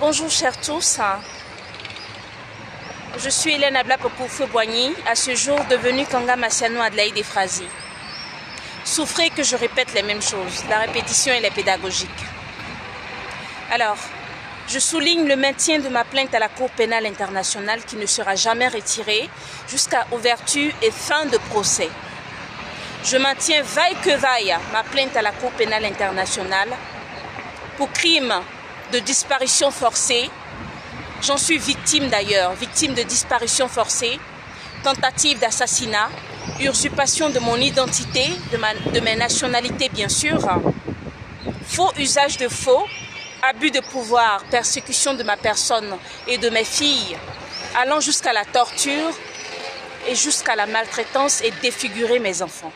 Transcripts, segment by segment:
Bonjour chers tous, je suis Hélène Ablapokou-Feu-Boigny, à ce jour devenue Kanga Massiano Adelaïde Efrazi. Souffrez que je répète les mêmes choses, la répétition elle est pédagogique. Alors, je souligne le maintien de ma plainte à la Cour pénale internationale qui ne sera jamais retirée jusqu'à ouverture et fin de procès. Je maintiens vaille que vaille ma plainte à la Cour pénale internationale pour crime de disparition forcée. J'en suis victime d'ailleurs, victime de disparition forcée, tentative d'assassinat, usurpation de mon identité, de mes nationalités bien sûr, faux usage de faux, abus de pouvoir, persécution de ma personne et de mes filles, allant jusqu'à la torture et jusqu'à la maltraitance et défigurer mes enfants.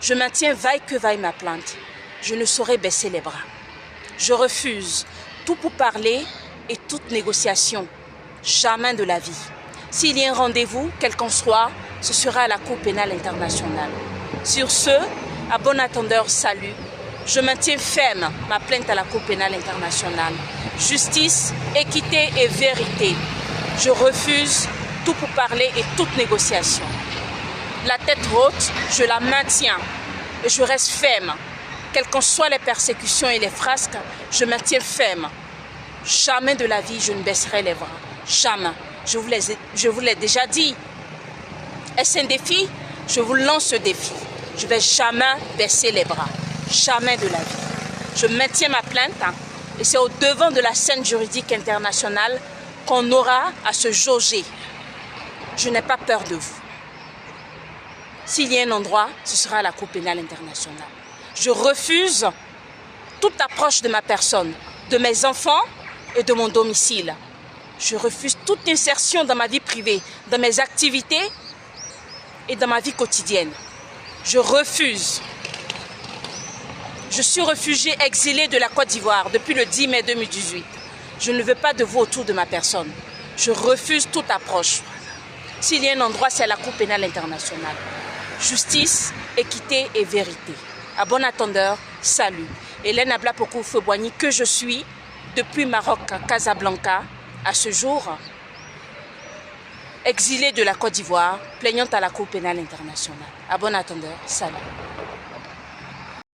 Je maintiens vaille que vaille ma plainte. Je ne saurais baisser les bras. Je refuse tout pour parler et toute négociation. Jamais de la vie. S'il y a un rendez-vous, quel qu'en soit, ce sera à la Cour pénale internationale. Sur ce, à bon attendeur, salut. Je maintiens ferme ma plainte à la Cour pénale internationale. Justice, équité et vérité. Je refuse tout pour parler et toute négociation. La tête haute, je la maintiens et je reste ferme. Quelles qu'en soient les persécutions et les frasques, je maintiens ferme. Jamais de la vie, je ne baisserai les bras. Jamais. Je vous l'ai déjà dit. Est-ce un défi? Je vous lance ce défi. Je ne vais jamais baisser les bras. Jamais de la vie. Je maintiens ma plainte et c'est au devant de la scène juridique internationale qu'on aura à se jauger. Je n'ai pas peur de vous. S'il y a un endroit, ce sera à la Cour pénale internationale. Je refuse toute approche de ma personne, de mes enfants et de mon domicile. Je refuse toute insertion dans ma vie privée, dans mes activités et dans ma vie quotidienne. Je refuse. Je suis réfugiée exilée de la Côte d'Ivoire depuis le 10 mai 2018. Je ne veux pas de vous autour de ma personne. Je refuse toute approche. S'il y a un endroit, c'est à la Cour pénale internationale. Justice, équité et vérité. À bon attendeur, salut. Hélène Ablapokou-Feu-Boigny, que je suis, depuis Maroc, Casablanca, à ce jour, exilée de la Côte d'Ivoire, plaignante à la Cour pénale internationale. À bon attendeur, salut.